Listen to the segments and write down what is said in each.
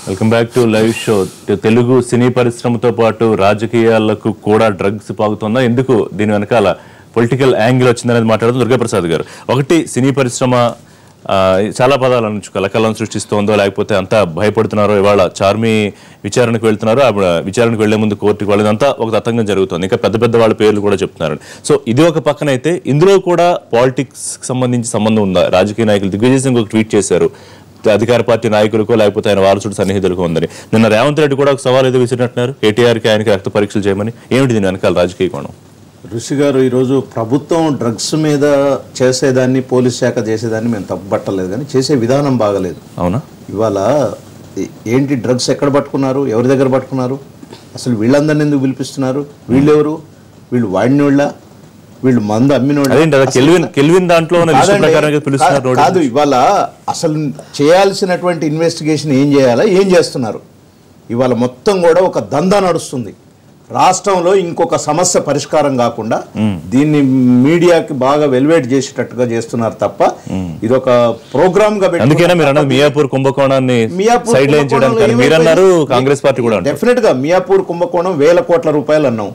Welcome back to live show. Telugu cine పరిశ్రమతో పాటు రాజకీయాలకు కూడా డ్రగ్స్ పాగుతుందా, ఎందుకు దీని వెనకాల పొలిటికల్ యాంగిల్ వచ్చిందనేది మాట్లాడుతూ దుర్గాప్రసాద్ గారు. ఒకటి, సినీ పరిశ్రమ చాలా పదాల నుంచి కలకలం సృష్టిస్తోందో, లేకపోతే అంతా భయపడుతున్నారో, ఇవాళ చార్మి విచారణకు వెళ్తున్నారు, విచారణకు వెళ్లే ముందు కోర్టుకు వెళ్ళేదంతా ఒక తతంగం జరుగుతుంది. ఇంకా పెద్ద పెద్ద వాళ్ళ పేర్లు కూడా చెప్తున్నారు. సో ఇది ఒక పక్కన అయితే, ఇందులో కూడా పాలిటిక్స్ సంబంధించి సంబంధం ఉందా? రాజకీయ నాయకులు దిగ్విజయ్ సింగ్ ఒక ట్వీట్ చేశారు, అధికార పార్టీ నాయకులకో లేకపోతే ఆయన వారసుడు సన్నిహితులకో ఉందని. నిన్న రేవంత్ రెడ్డి కూడా ఒక సవాల్ ఏదో విసిరినట్టున్నారు, కేటీఆర్కి ఆయనకి రక్త పరీక్షలు చేయమని. ఏమిటి దీని వెనకాల రాజకీయ కోణం? ఋషి గారు, ఈరోజు ప్రభుత్వం డ్రగ్స్ మీద చేసేదాన్ని, పోలీస్ శాఖ చేసేదాన్ని మేము తప్పుపట్టలేదు, కానీ చేసే విధానం బాగలేదు. అవునా? ఇవాళ ఏంటి డ్రగ్స్ ఎక్కడ పట్టుకున్నారు, ఎవరి దగ్గర పట్టుకున్నారు, అసలు వీళ్ళందరినీ ఎందుకు పిలిపిస్తున్నారు, వీళ్ళెవరు, వీళ్ళు వాడినోళ్ళ, వీళ్ళు మందు అమ్మినోళ్ళ కాదు. ఇవాళ అసలు చేయాల్సినటువంటి ఇన్వెస్టిగేషన్ ఏం చేయాలా, ఏం చేస్తున్నారు? ఇవాళ మొత్తం కూడా ఒక దందా నడుస్తుంది రాష్ట్రంలో. ఇంకొక సమస్య పరిష్కారం కాకుండా దీన్ని మీడియాకి బాగా వెల్వేట్ చేసేటట్టుగా చేస్తున్నారు తప్ప ఇది ఒక ప్రోగ్రామ్ గా మియాపూర్ కుంభకోణాన్ని డెఫినెట్ గా మియాపూర్ కుంభకోణం వేల కోట్ల రూపాయలు అన్నాం,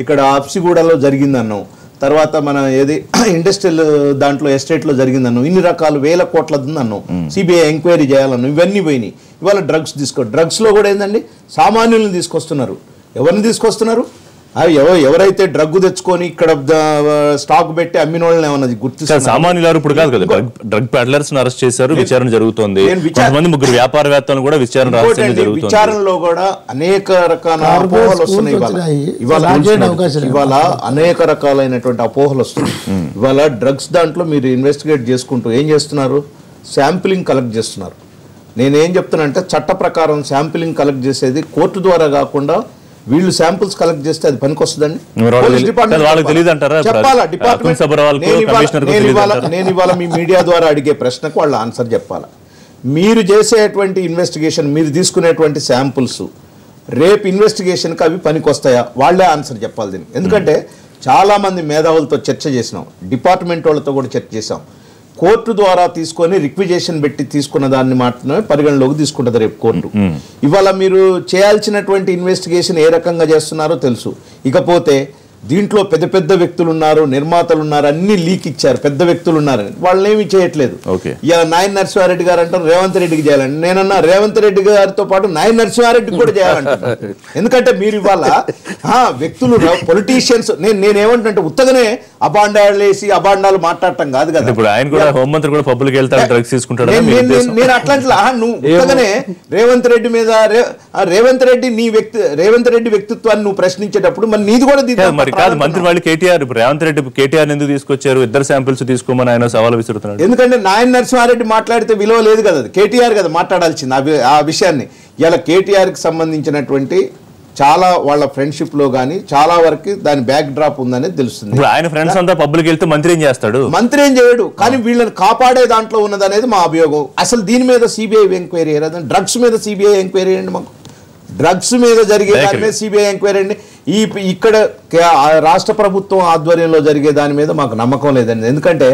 ఇక్కడ అప్సిగూడలో జరిగిందన్నాం, తర్వాత మన ఏది ఇండస్ట్రియల్ దాంట్లో ఎస్టేట్ లో జరిగిందన్నాం, ఇన్ని రకాలు వేల కోట్లది అన్నాం, సిబిఐ ఎంక్వైరీ చేయాలన్నాం, ఇవన్నీ పోయినాయి. ఇవాళ డ్రగ్స్ లో కూడా ఏందండి, సామాన్యులను తీసుకొస్తున్నారు. ఎవరిని తీసుకొస్తున్నారు? ఎవరైతే డ్రగ్ తెచ్చుకొని ఇక్కడ స్టాక్ పెట్టి అమ్మిన వాళ్ళని ఏమన్నా గుర్తిస్తారు? సామాన్యులు ఇప్పుడు కాదు కదా, డ్రగ్ పెడ్లర్స్ అరెస్ట్ చేశారు, విచారణ జరుగుతోంది. ముగ్గురు వ్యాపారవేత్తలు కూడా విచారణలో కూడా అనేక రకాల అపోహలు వస్తున్నాయి. ఇవాళ అనేక రకాలైనటువంటి అపోహలు వస్తున్నాయి. ఇవాళ డ్రగ్స్ దాంట్లో మీరు ఇన్వెస్టిగేట్ చేసుకుంటూ ఏం చేస్తున్నారు? శాంపిలింగ్ కలెక్ట్ చేస్తున్నారు. నేనేం చెప్తున్నా అంటే, చట్ట ప్రకారం శాంపిలింగ్ కలెక్ట్ చేసేది కోర్టు ద్వారా కాకుండా వీళ్ళు శాంపుల్స్ కలెక్ట్ చేస్తే అది పనికి వస్తుందండి. చెప్పాలా డిపార్ట్మెంట్? నేను ఇవాళ మీ మీడియా ద్వారా అడిగే ప్రశ్నకు వాళ్ళు ఆన్సర్ చెప్పాలా. మీరు చేసేటువంటి ఇన్వెస్టిగేషన్, మీరు తీసుకునేటువంటి శాంపుల్స్ రేపు ఇన్వెస్టిగేషన్కి అవి పనికి వస్తాయా? వాళ్ళే ఆన్సర్ చెప్పాలి దీన్ని. ఎందుకంటే చాలామంది మేధావులతో చర్చ చేసినాం, డిపార్ట్మెంట్ వాళ్ళతో కూడా చర్చ చేసాం. కోర్టు ద్వారా తీసుకొని రిక్విజేషన్ పెట్టి తీసుకున్న దాన్ని మాత్రమే పరిగణలోకి తీసుకుంటుంది రేపు కోర్టు. ఇవాళ మీరు చేయాల్సినటువంటి ఇన్వెస్టిగేషన్ ఏ రకంగా చేస్తున్నారో తెలుసు. ఇకపోతే దీంట్లో పెద్ద పెద్ద వ్యక్తులు ఉన్నారు, నిర్మాతలు ఉన్నారు, అన్ని లీక్ ఇచ్చారు, పెద్ద వ్యక్తులు ఉన్నారని వాళ్ళని ఏమి చేయట్లేదు. ఇలా నాయన్ నరసింహారెడ్డి గారు అంటారు రేవంత్ రెడ్డికి చేయాలని. నేనన్నా రేవంత్ రెడ్డి గారితో పాటు నాయన్ నరసింహారెడ్డికి కూడా చేయాలంటారు. ఎందుకంటే మీరు ఇవాళ వ్యక్తులు, పొలిటీషియన్స్, నేనేమంటే ఉత్తగానే అబాండాలు వేసి అబాండాలు మాట్లాడటం కాదు కదా. నేను అట్లా నువ్వు ఉత్తగానే రేవంత్ రెడ్డి మీద రేవంత్ రెడ్డి వ్యక్తిత్వాన్ని నువ్వు ప్రశ్నించేటప్పుడు మరి నీది కూడా కాదు. మంత్రి వాళ్ళు కేటీఆర్, రేవంత్ రెడ్డి కేటీఆర్ ఎందుకు తీసుకొచ్చారు, ఇద్దరు శాంపిల్స్ తీసుకోమని ఆయన సవాల్ విసురుతున్నాడు. ఎందుకంటే నాయన్ నరసింహారెడ్డి మాట్లాడితే విలువ లేదు కదా, కేటీఆర్ కదా మాట్లాడాల్సింది ఆ విషయాన్ని. ఇలా కేటీఆర్ కి సంబంధించినటువంటి చాలా వాళ్ళ ఫ్రెండ్షిప్ లో గానీ చాలా వరకు దాని బ్యాక్ డ్రాప్ ఉందనేది తెలుస్తుంది. ఆయన ఫ్రెండ్స్ అంతా పబ్లిక్ వెళ్తే మంత్రి ఏం చేస్తాడు? మంత్రి ఏం చేయడు, కానీ వీళ్ళని కాపాడే దాంట్లో ఉన్నది అనేది మా అభియోగం. అసలు దీని మీద సిబిఐ ఎంక్వైరీ అయ్యారు, డ్రగ్స్ మీద సిబిఐ ఎంక్వైరీ అండి. మాకు డ్రగ్స్ మీద జరిగే దాని మీద సిబిఐ ఎంక్వైరీ అండి. ఇక్కడ రాష్ట్ర ప్రభుత్వం ఆధ్వర్యంలో జరిగే దాని మీద మాకు నమ్మకం లేదండి. ఎందుకంటే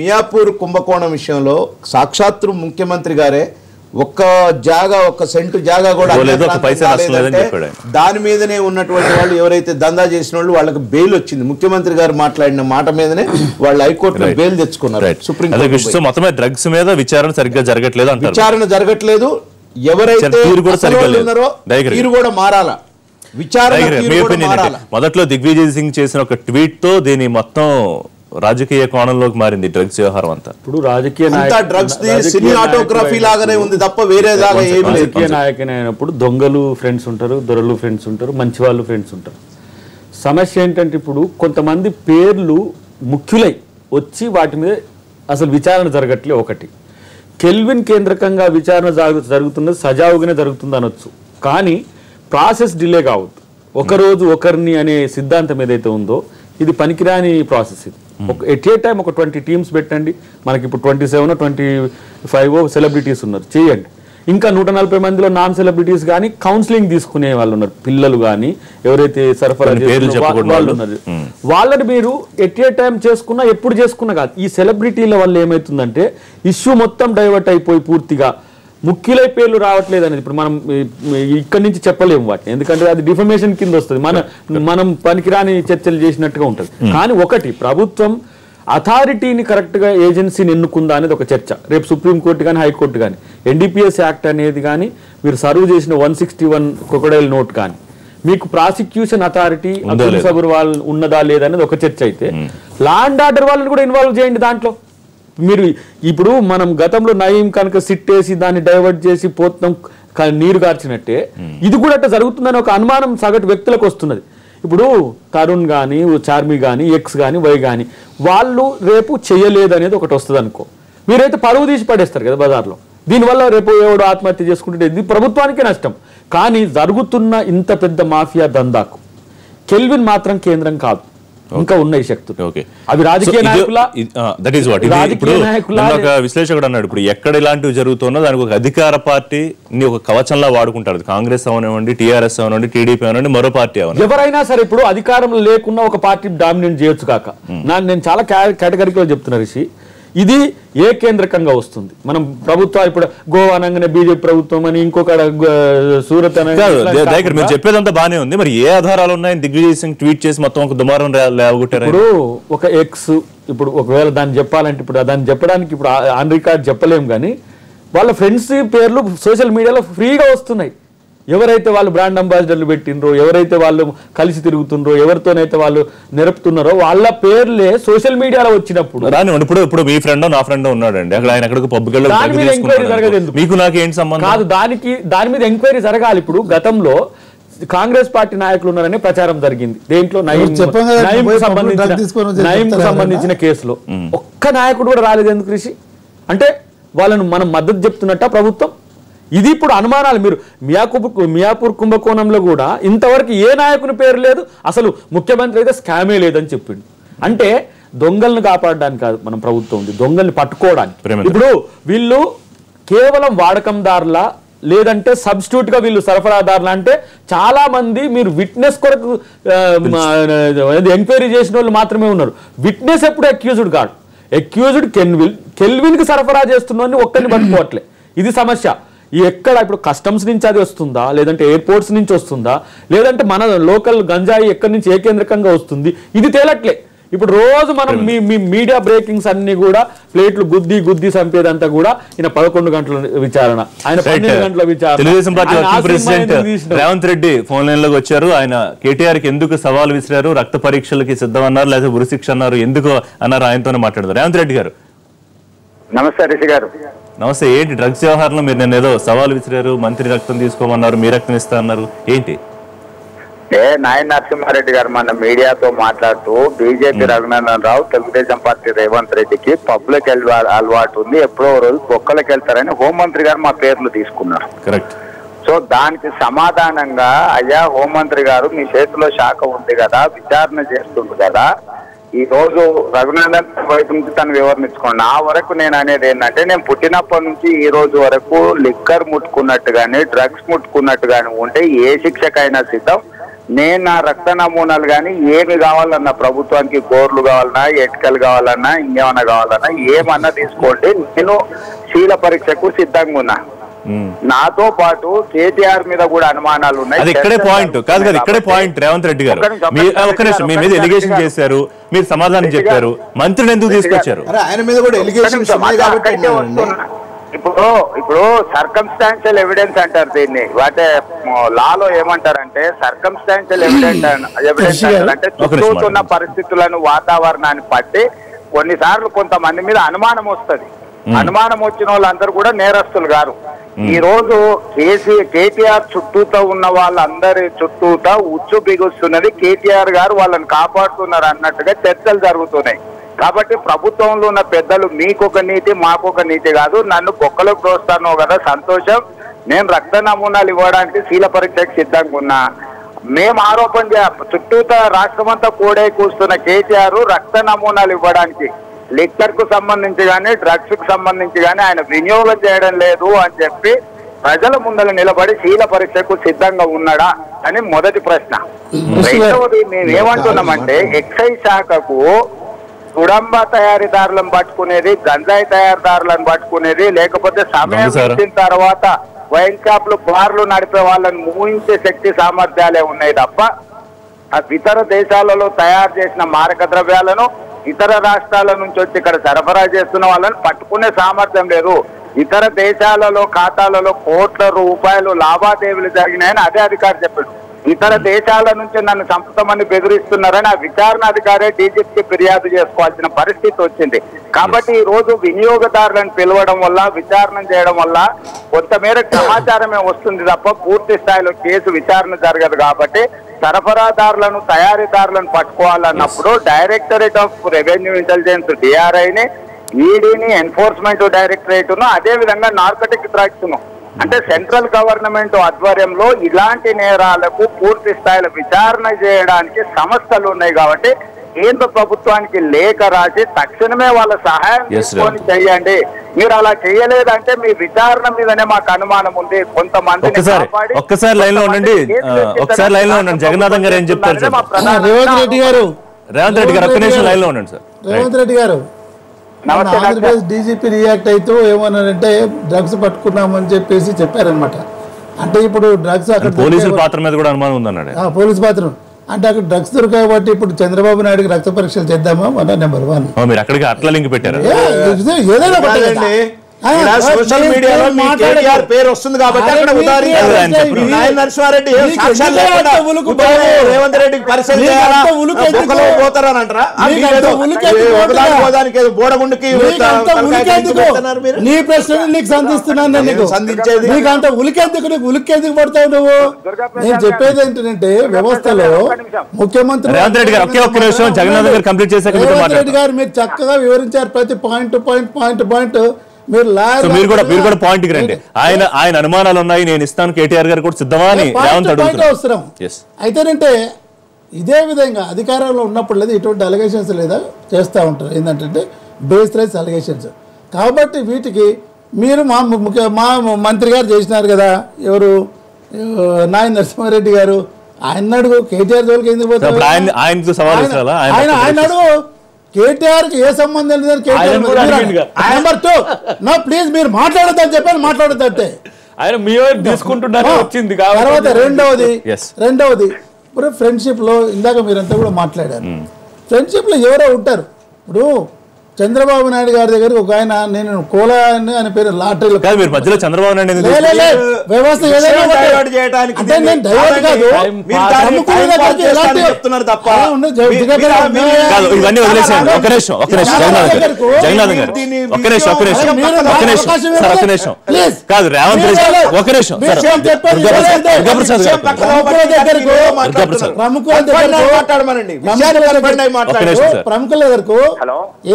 మియాపూర్ కుంభకోణం విషయంలో సాక్షాత్తు ముఖ్యమంత్రి గారే ఒక్క సెంటు జాగా కూడా దాని మీదనే ఉన్నటువంటి వాళ్ళు ఎవరైతే దందా చేసిన వాళ్ళు వాళ్ళకి బెయిల్ వచ్చింది. ముఖ్యమంత్రి గారు మాట్లాడిన మాట మీదనే వాళ్ళు హైకోర్టులో బెయిల్ తెచ్చుకున్నారు. సుప్రీం మొత్తమే డ్రగ్స్ మీద విచారణ సరిగ్గా జరగట్లేదు, విచారణ జరగట్లేదు. ఎవరైతే ఉన్నారో తీరు కూడా మారాలా, విచారణ. మొదట్లో దిగ్విజయ్ సింగ్ చేసిన ఒక ట్వీట్ తో దీని మొత్తం రాజకీయ కోణంలోకి మారింది డ్రగ్స్ వ్యవహారం అంతా. ఇప్పుడు రాజకీయ ఆటోగ్రఫీ లాగానే ఉంది తప్ప వేరే రాజకీయ నాయకుని అయినప్పుడు దొంగలు ఫ్రెండ్స్ ఉంటారు, దొరలు ఫ్రెండ్స్ ఉంటారు, మంచి వాళ్ళు ఫ్రెండ్స్ ఉంటారు. సమస్య ఏంటంటే ఇప్పుడు కొంతమంది పేర్లు ముఖ్యులై వచ్చి వాటి మీద అసలు విచారణ జరగట్లే. ఒకటి, కెల్విన్ కేంద్రకంగా విచారణ జరుగుతున్నది సజావుగానే జరుగుతుంది అనొచ్చు, కానీ ప్రాసెస్ డిలే కావద్దు. ఒకరోజు ఒకరిని అనే సిద్ధాంతం ఏదైతే ఉందో ఇది పనికిరాని ప్రాసెస్. ఇది ఎట్ ఏ టైం ఒక 20 టీమ్స్ పెట్టండి. మనకి ఇప్పుడు 27 25 సెలబ్రిటీస్ ఉన్నారు, చేయండి. ఇంకా 140 మందిలో నాన్ సెలబ్రిటీస్ కానీ కౌన్సిలింగ్ తీసుకునే వాళ్ళు ఉన్నారు, పిల్లలు కానీ ఎవరైతే సరఫరా వాళ్ళు ఉన్నారు, వాళ్ళని మీరు ఎట్ ఏ టైం చేసుకున్నా ఎప్పుడు చేసుకున్నా కాదు. ఈ సెలబ్రిటీల వల్ల ఏమవుతుందంటే ఇష్యూ మొత్తం డైవర్ట్ అయిపోయి పూర్తిగా ముఖ్యులై పేర్లు రావట్లేదు అనేది ఇప్పుడు మనం ఇక్కడి నుంచి చెప్పలేము వాటిని, ఎందుకంటే అది డిఫర్మేషన్ కింద వస్తుంది, మనం పనికిరాని చర్చలు చేసినట్టుగా ఉంటుంది. కానీ ఒకటి, ప్రభుత్వం అథారిటీని కరెక్ట్గా ఏజెన్సీని ఎన్నుకుందా అనేది ఒక చర్చ. రేపు సుప్రీంకోర్టు కానీ హైకోర్టు కానీ ఎన్డీపీఎస్ యాక్ట్ అనేది కానీ మీరు సర్వ్ చేసిన 161 క్రొకడైల్ నోట్ కానీ మీకు ప్రాసిక్యూషన్ అథారిటీ అబ్దుల్ సబూర్ వాళ్ళు ఉన్నదా లేదా అనేది ఒక చర్చ అయితే, లా అండ్ ఆర్డర్ వాళ్ళని కూడా ఇన్వాల్వ్ చేయండి దాంట్లో. మీరు ఇప్పుడు మనం గతంలో నయీం కనుక సిట్టేసి దాన్ని డైవర్ట్ చేసి పోతాం నీరు గార్చినట్టే ఇది కూడా అట్లా జరుగుతుందని ఒక అనుమానం సగటు వ్యక్తులకు వస్తున్నది. ఇప్పుడు తరుణ్ కానీ చార్మి కానీ ఎక్స్ కానీ వై కానీ వాళ్ళు రేపు చేయలేదు అనేది ఒకటి వస్తుంది అనుకో, మీరైతే పరువు తీసి పడేస్తారు కదా బజార్లో. దీనివల్ల రేపు ఎవడు ఆత్మహత్య చేసుకుంటే ఇది ప్రభుత్వానికే నష్టం. కానీ జరుగుతున్న ఇంత పెద్ద మాఫియా దందాకు కెల్విన్ మాత్రం కేంద్రం కాదు, ఇంకా ఉన్నాయి శక్తులు. అవి రాజకీయ నాయకుల ఒక విశ్లేషకుడు అన్నాడు, ఇప్పుడు ఎక్కడ ఇలాంటివి జరుగుతున్నా దానికి ఒక అధికార పార్టీ ఒక కవచంలా వాడుకుంటారు. కాంగ్రెస్ అవనివ్వండి, టీఆర్ఎస్ అవనివ్వండి, టీడీపీ అవనివ్వండి, మరో పార్టీ అవనివ్వండి, ఎవరైనా సరే ఇప్పుడు అధికారం లేకున్నా ఒక పార్టీ డామినేట్ చేయొచ్చు కాక. నేను చాలా కేటగిరికల్ చెప్తున్నా రిషి, ఇది ఏ కేంద్రకంగా వస్తుంది. మనం ప్రభుత్వం ఇప్పుడు గోవా అనగానే బీజేపీ ప్రభుత్వం అని, ఇంకొక సూరత్ మీరు చెప్పేదంతా బానే ఉంది, మరి ఏ ఆధారాలు ఉన్నాయని దిగ్విజయ్ సింగ్ ట్వీట్ చేసి మొత్తం ఒక దుమారం లేవగొట్టారు. ఇప్పుడు ఒక ఎక్స్, ఇప్పుడు ఒకవేళ దాన్ని చెప్పాలంటే ఇప్పుడు దాన్ని చెప్పడానికి ఇప్పుడు ఆన్ రికార్డ్ చెప్పలేము, కానీ వాళ్ళ ఫ్రెండ్స్ పేర్లు సోషల్ మీడియాలో ఫ్రీగా వస్తున్నాయి. ఎవరైతే వాళ్ళు బ్రాండ్ అంబాసిడర్లు పెట్టినరో, ఎవరైతే వాళ్ళు కలిసి తిరుగుతుండ్రో, ఎవరితోనైతే వాళ్ళు నిరపుతున్నారో వాళ్ళ పేర్లే సోషల్ మీడియాలో వచ్చినప్పుడు ఇప్పుడు మీ ఫ్రెండ్ నా ఫ్రెండ్ ఉన్నాడండి, అక్కడ ఆయన ఎక్కడికి పబ్కి ఎంక్వైరీ జరగదు, మీకు నాకు ఏంటి సంబంధం కాదు, దాని మీద ఎంక్వైరీ జరగాలి. ఇప్పుడు గతంలో కాంగ్రెస్ పార్టీ నాయకులు ఉన్నారని ప్రచారం జరిగింది, దేంట్లో నయీంకు సంబంధించిన కేసులో ఒక్క నాయకుడు కూడా రాలేదు. ఎందుకు రిషి అంటే వాళ్ళను మనం మద్దతు చెప్తున్నట్ట ప్రభుత్వం? ఇది ఇప్పుడు అనుమానాలు. మీరు మియాపూర్ కుంభకోణంలో కూడా ఇంతవరకు ఏ నాయకుని పేరు లేదు, అసలు ముఖ్యమంత్రి అయితే స్కామే లేదని చెప్పిండు. అంటే దొంగల్ని కాపాడడానికి కాదు మనం ప్రభుత్వం ఉంది, దొంగల్ని పట్టుకోవడానికి. ఇప్పుడు వీళ్ళు కేవలం వాడకందారులా లేదంటే సబ్స్టిట్యూట్ గా వీళ్ళు సరఫరాదారులు అంటే చాలా మంది మీరు విట్నెస్ కొరకు ఎంక్వైరీ చేసిన వాళ్ళు మాత్రమే ఉన్నారు. విట్నెస్ ఎప్పుడు అక్యూజ్డ్ కాదు. అక్యూజ్డ్ కెల్విన్ కి సరఫరా చేస్తున్న ఒక్కరిని పట్టుకోవట్లే. ఇది సమస్య. ఎక్కడ ఇప్పుడు కస్టమ్స్ నుంచి అది వస్తుందా, లేదంటే ఎయిర్పోర్ట్స్ నుంచి వస్తుందా, లేదంటే మన లోకల్ గంజాయి ఎక్కడి నుంచి ఏ కేంద్రకంగా వస్తుంది, ఇది తేలట్లే. ఇప్పుడు రోజు మనం మీ మీడియా బ్రేకింగ్స్ అన్ని కూడా ప్లేట్లు గుద్ది చంపేదంతా కూడా ఈయన 11 గంటల విచారణ, ఆయన 12 గంటల విచారణ. Telugu Desam party president Revanth Reddy phone line లోకి వచ్చారు. ఆయన కేటీఆర్ కి ఎందుకు సవాల్ విసిరారు, రక్త పరీక్షలకి సిద్ధం అన్నారు, లేదా ఉరిశిక్ష అన్నారు, ఎందుకు అన్నారు, ఆయనతోనే మాట్లాడతారు. రేవంత్ రెడ్డి గారు నమస్తే. రిషి గారు నమస్తే. ఏంటి డ్రగ్స్ వ్యవహారంలో మీరు నేను ఏదో సవాల్ విసిరారు, మంత్రి రక్తం తీసుకోమన్నారు, మీ రక్తం ఇస్తా అన్నారు, ఏంటి? నాయన నరసింహారెడ్డి గారు మన మీడియాతో మాట్లాడుతూ బీజేపీ రఘునందన్ రావు తెలుగుదేశం పార్టీ రేవంత్ రెడ్డికి పబ్లిక్ అలవాటు ఉంది, ఎప్పుడో రోజు బొక్కలకు వెళ్తారని హోంమంత్రి గారు మా పేర్లు తీసుకున్నారు. కరెక్ట్. సో దానికి సమాధానంగా, అయ్యా హోంమంత్రి గారు మీ చేతిలో శాఖ ఉంది కదా, విచారణ చేస్తుంది కదా, ఈ రోజు రఘునందన్ వైపు నుంచి తను వివరించుకోండి. నా వరకు నేను అనేది ఏంటంటే, నేను పుట్టినప్పటి నుంచి ఈ రోజు వరకు లిక్కర్ ముట్టుకున్నట్టు కానీ డ్రగ్స్ ముట్టుకున్నట్టు కానీ ఉంటే ఏ శిక్షకైనా సిద్ధం. నేను నా రక్త నమూనాలు కానీ ఏమి కావాలన్నా, ప్రభుత్వానికి గోర్లు కావాలన్నా, ఎటుకలు కావాలన్నా, ఇంకేమన్నా కావాలన్నా ఏమన్నా తీసుకోండి, నేను శీల పరీక్షకు సిద్ధంగా ఉన్నా. నాతో పాటు కేటీఆర్ మీద కూడా అనుమానాలు ఉన్నాయి. అది ఇక్కడే పాయింట్ కాదు కదా, ఇక్కడే పాయింట్. రేవంత్ రెడ్డి గారు ఒక్క నిమిషం, మీ మీద ఎలిగేషన్ చేశారు, మీరు సమాధానం చెప్పారు, మంత్రిని ఎందుకు తీసుకొచ్చారు? ఆయన మీద కూడా ఎలిగేషన్స్ ఉన్నాయి కాబట్టి ఇప్పుడు సర్కమ్స్టాన్షియల్ ఎవిడెన్స్ అంటారు దీన్ని. వాటే లాలో ఏమంటారంటే సర్కమ్స్టాన్షియల్ ఎవిడెన్స్ అంటే చుట్టూతున్న పరిస్థితులను, వాతావరణాన్ని బట్టి కొన్నిసార్లు కొంతమంది మీద అనుమానం వస్తుంది. అనుమానం వచ్చిన వాళ్ళందరూ కూడా నేరస్తులు గారు. ఈ రోజు కేటీఆర్ చుట్టూతో ఉన్న వాళ్ళందరి చుట్టూతో ఉచ్చు బిగుస్తున్నది కేటీఆర్ గారు, వాళ్ళని కాపాడుతున్నారు అన్నట్టుగా చర్చలు జరుగుతున్నాయి. కాబట్టి ప్రభుత్వంలో ఉన్న పెద్దలు మీకొక నీతి మాకొక నీతి కాదు, నన్ను బొక్కలకు దోస్తాను కదా, సంతోషం, నేను రక్త నమూనాలు ఇవ్వడానికి శీల పరీక్షకు సిద్ధంగా ఉన్నా. మేము ఆరోపణ చుట్టూత రాష్ట్రమంతా కూడే కూస్తున్న కేటీఆర్ రక్త నమూనాలు ఇవ్వడానికి లిక్కర్ కు సంబంధించి కానీ డ్రగ్స్ కు సంబంధించి కానీ ఆయన వినియోగం చేయడం లేదు అని చెప్పి ప్రజల ముందర నిలబడి శీల పరీక్షకు సిద్ధంగా ఉన్నాడా అని మొదటి ప్రశ్న. రెండవది మేము ఏమంటున్నామంటే, ఎక్సైజ్ శాఖకు గుడంబ తయారీదారులను పట్టుకునేది, గంజాయి తయారీదారులను పట్టుకునేది, లేకపోతే సమయం ఇచ్చిన తర్వాత వైన్ షాప్లు బార్లు నడిపే వాళ్ళని ఊహించే శక్తి సామర్థ్యాలే ఉన్నాయి తప్ప ఇతర దేశాలలో తయారు చేసిన మారక ద్రవ్యాలను ఇతర రాష్ట్రాల నుంచి వచ్చి ఇక్కడ సరఫరా చేస్తున్న వాళ్ళని పట్టుకునే సామర్థ్యం లేదు. ఇతర దేశాలలో ఖాతాలలో కోట్ల రూపాయలు లావాదేవీలు జరిగినాయని అదే అధికారి చెప్పాడు. ఇతర దేశాల నుంచి నన్ను చంపుతామని బెదిరిస్తున్నారని ఆ విచారణ అధికారే డీజీపీకి ఫిర్యాదు చేసుకోవాల్సిన పరిస్థితి వచ్చింది. కాబట్టి ఈ రోజు వినియోగదారులను పిలవడం వల్ల, విచారణ చేయడం వల్ల కొంతమేర సమాచారమే వస్తుంది తప్ప పూర్తి స్థాయిలో కేసు విచారణ జరగదు. కాబట్టి సరఫరాదారులను, తయారీదారులను పట్టుకోవాలన్నప్పుడు డైరెక్టరేట్ ఆఫ్ రెవెన్యూ ఇంటెలిజెన్స్ డిఆర్ఐని, ఈడీని, ఎన్ఫోర్స్మెంట్ డైరెక్టరేట్ ను, అదే విధంగా నార్కటిక్ డ్రగ్స్ ను, అంటే సెంట్రల్ గవర్నమెంట్ ఆధ్వర్యంలో ఇలాంటి నేరాలకు పూర్తి స్థాయిలో విచారణ చేయడానికి సంస్థలు ఉన్నాయి. కాబట్టి కేంద్ర ప్రభుత్వానికి లేఖ రాసి తక్షణమే వాళ్ళ సహాయం తీసుకొని చెయ్యండి. మీరు అలా చేయలేదంటే మీ విచారణ మీదనే మాకు అనుమానం ఉంది. కొంతమంది ఒక్కసారి లైన్ లో ఉండండి, ఒకసారి లైన్ లో ఉండండి. జగన్నాథం గారు ఏం చెప్తారు? రేవంత్ రెడ్డి గారు ఒక్క నిమిషం లైన్ లో ఉండండి సార్. రేవంత్ రెడ్డి గారు ఆంధ్రప్రదేశ్ డీజీపీ రియాక్ట్ అవుతూ ఏమన్నారంటే డ్రగ్స్ పట్టుకున్నామని చెప్పేసి చెప్పారనమాట. అంటే ఇప్పుడు డ్రగ్స్ అక్కడ పోలీసుల పాత్ర మీద కూడా అనుమానం ఉందన్నాడు. పోలీసు పాత్ర అంటే అక్కడ డ్రగ్స్ దొరికాయి కాబట్టి ఇప్పుడు చంద్రబాబు నాయుడుకి రక్త పరీక్షలు చేద్దామా నెంబర్ 1. మీరు అక్కడికి అట్లా లింక్ పెట్టారు. ఏదైనా సోషల్ మీడియాలో మీ కేటీఆర్ పేరు వస్తుంది కాబట్టి అక్కడ నరసింహారెడ్డి రేవంత్ రెడ్డికి పరిశీలన పోతారని అంటారా? బోడగుండుకి నీ ప్రశ్న నీకు సంధిస్తున్నాను. నీకు అంత ఉలికెందుకు, నీకు ఉలికెందుకు పడతావు నువ్వు? నేను చెప్పేది ఏంటంటే వ్యవస్థలో ముఖ్యమంత్రి రేవంత్ రెడ్డి గారు మీరు చక్కగా వివరించారు ప్రతి పాయింట్. మీరు కూడా పాయింట్ కి రండి. ఆయన అనుమానాలు ఉన్నాయి, నేను ఇస్తాను, కేటీఆర్ గారు కూడా సిద్ధమా అని అవసరం. అయితేనంటే ఇదే విధంగా అధికారంలో ఉన్నప్పుడు లేదా ఇటువంటి అలిగేషన్స్ లేదా చేస్తూ ఉంటారు. ఏంటంటే బేస్లెస్ అలిగేషన్స్. కాబట్టి వీటికి మీరు మా మంత్రి గారు చేసినారు కదా, ఎవరు నాయన నరసింహారెడ్డి గారు, ఆయన అడుగు కేటీఆర్ జోలికి ఎందుకు పోతారు? ఆయన అడుగు కేటీఆర్ కి ఏ సంబంధం లేదని నెంబర్ 2 నో ప్లీజ్ మీరు మాట్లాడొద్దని చెప్పాను, మాట్లాడొద్దంటే ఆయన తీసుకుంటున్నారు వచ్చింది. తర్వాత రెండవది ఇప్పుడు ఫ్రెండ్షిప్ లో ఇందాక మీరంతా కూడా మాట్లాడారు. ఫ్రెండ్షిప్ లో ఎవరో ఉంటారు. ఇప్పుడు చంద్రబాబు నాయుడు గారి దగ్గర ఒక ఆయన నేను కోలా అని పేరు లాటరీలో మీరు మధ్యలో చంద్రబాబు నాయుడు వ్యవస్థ ఇవన్నీ వదిలేసాను. ఒక నిమిషం కాదు రేవంత్ రెడ్డి ఒక నిమిషం ప్రముఖుల దగ్గరకు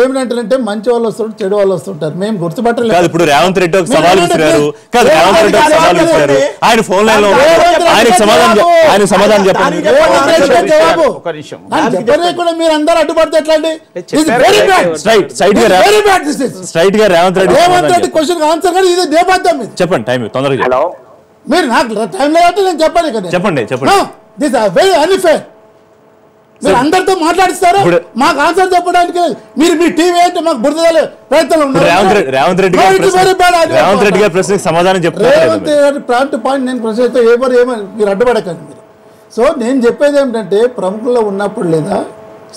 ఏమిటంటే మంచి వాళ్ళు వస్తుంటారు, చెడు వాళ్ళు వస్తుంటారు. మేము గుర్తుపట్టలేదు. ఇప్పుడు రేవంత్ రెడ్డి ఒక సవాల్ విసిరారు. ఆయన ఫోన్ లైన్ లో సమాధానం చెప్పండి. మీరు అందరూ అడ్డుపడితే ఎట్లండి? స్ట్రైట్ గా రేవంత్ రెడ్డి క్వశ్చన్ ఆన్సర్ కానీ ఇది నేపథ్యం. చెప్పండి, టైం తొందరగా. మీరు నాకు టైం లేదంటే నేను చెప్పండి. This are very unfair. మీరు అందరితో మాట్లాడిస్తారు, మాకు ఆన్సర్ చెప్పడానికి మీరు మీ టీవీ ఏంటి మాకు బురదలే ప్రయత్నాలు ఉన్నాయి. రేవంత్ రెడ్డి గారి ప్రశ్నకి సమాధానం చెప్తారు. పాయింట్ నేను ప్రశ్న అయితే ఏమని మీరు అడ్డుపడకండి మీరు. సో నేను చెప్పేది ఏమిటంటే ప్రముఖుల్లో ఉన్నప్పుడు లేదా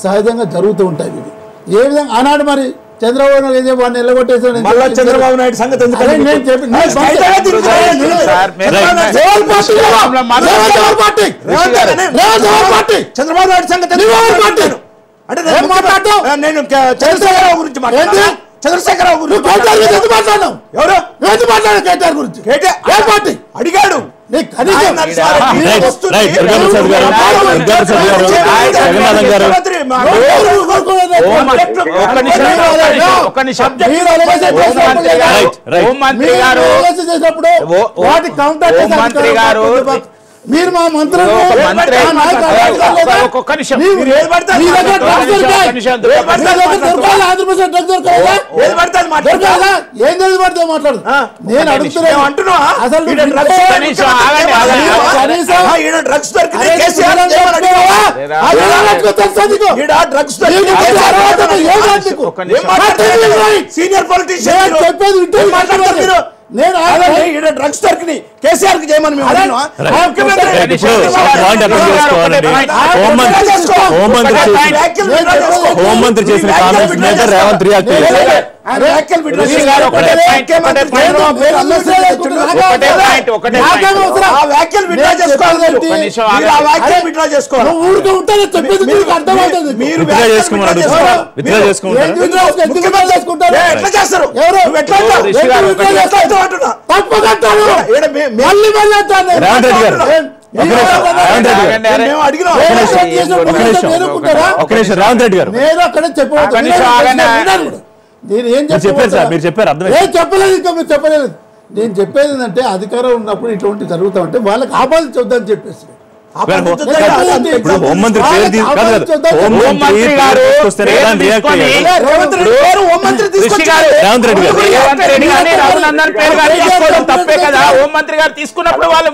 సహజంగా జరుగుతూ ఉంటాయి ఇవి. ఏ విధంగా ఆనాడు మరి చంద్రబాబు నాయుడు వాడిని నిలబొట్టేసాడు. చంద్రబాబు నాయుడు సంగతి చంద్రబాబు నాయుడు సంగతి అంటే నేను చంద్రశేఖరరావు గురించి మాట్లాడాను. చంద్రశేఖరరావు గురించి మాట్లాడాను. ఎవరు మాట్లాడారు? కేటీఆర్ గురించి. కేటీఆర్ పార్టీ అడిగాడు. మీరు మా మంత్రి ఏం తెలిసి పడితే మాట్లాడు. నేను అడుగుతున్నా అసలు సీనియర్ పొలిటీషియన్ చెప్పేది నేను డ్రగ్స్ దొరికి కేసీఆర్ కి చేయమని హోంమంత్రి చేసిన కామెంట్స్ మీద రేవంత్ రియాక్ట్ చేశారు. రేవంత్ రెడ్డి గారు నేను అక్కడ నేను ఏం చెప్పారు సార్? మీరు చెప్పారు అర్థం చెప్పలేదు. ఇంకా మీరు చెప్పలేదు. నేను చెప్పేది ఏంటంటే అధికారం ఉన్నప్పుడు ఇటువంటి జరుగుతా ఉంటే వాళ్ళకి ఆపాదించొద్దని చెప్పేసి హోంమంత్రి గారు తీసుకున్నప్పుడు వాళ్ళు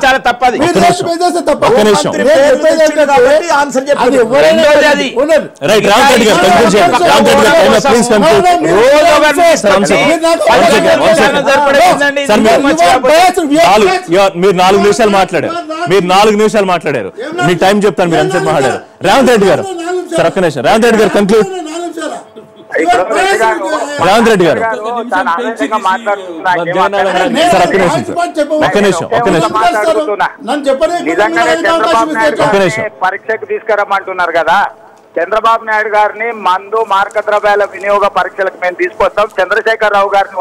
చాలా తప్పది. మీరు 4 నిమిషాలు మాట్లాడారు. మీకు టైం చెప్తాను. మీరు ఎంతసేపు మాట్లాడారు? రేవంత్ రెడ్డి గారు సార్ ఒక్క నిమిషం. రేవంత్ రెడ్డి గారు కంక్లూడ్. రేవంత్ రెడ్డి గారు పరీక్షకు తీసుకురమ్మంటున్నారు కదా. చంద్రబాబు నాయుడు గారిని మందు మార్క ద్రవ్యాల వినియోగ పరీక్షలకు మేము తీసుకొస్తాం. చంద్రశేఖరరావు గారిని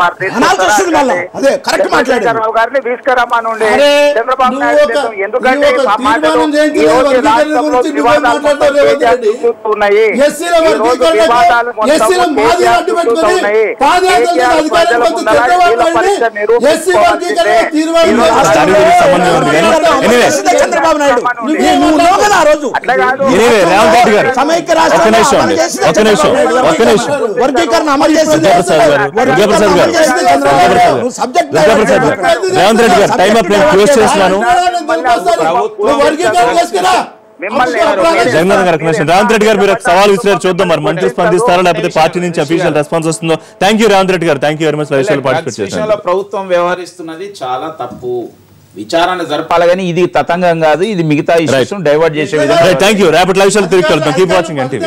చంద్రశేఖరరావు గారిని తీసుకురమ్మని ఉండే చంద్రబాబు నాయుడు. ఎందుకంటే చంద్రబాబు నాయుడు వర్గీకరణ అమలు చేసింది. రేవంత్ రెడ్డి గారు టైం అప్ నేను క్లోజ్ చేస్తున్నాను. రేవంత్ రెడ్డి గారు మీరు సవాల్ విసిరారు. చూద్దాం మరి మంత్రి స్పందిస్తారా లేకపోతే పార్టీ నుంచి అఫీషియల్ రెస్పాన్స్ వస్తుందో. థ్యాంక్ యూ రేవంత్ రెడ్డి గారు. Thank you very much. Participate చేశారు. ప్రభుత్వం వ్యవహరిస్తున్నది చాలా తప్పు. విచారణ జరపాలి కానీ ఇది తతంగం కాదు. ఇది మిగతా ఇష్యూస్ డైవర్ట్ చేసే విధంగా. Thank you. రేపటి లైవ్ షోలో తిరిగి కలుద్దాం. Keep watching NTV.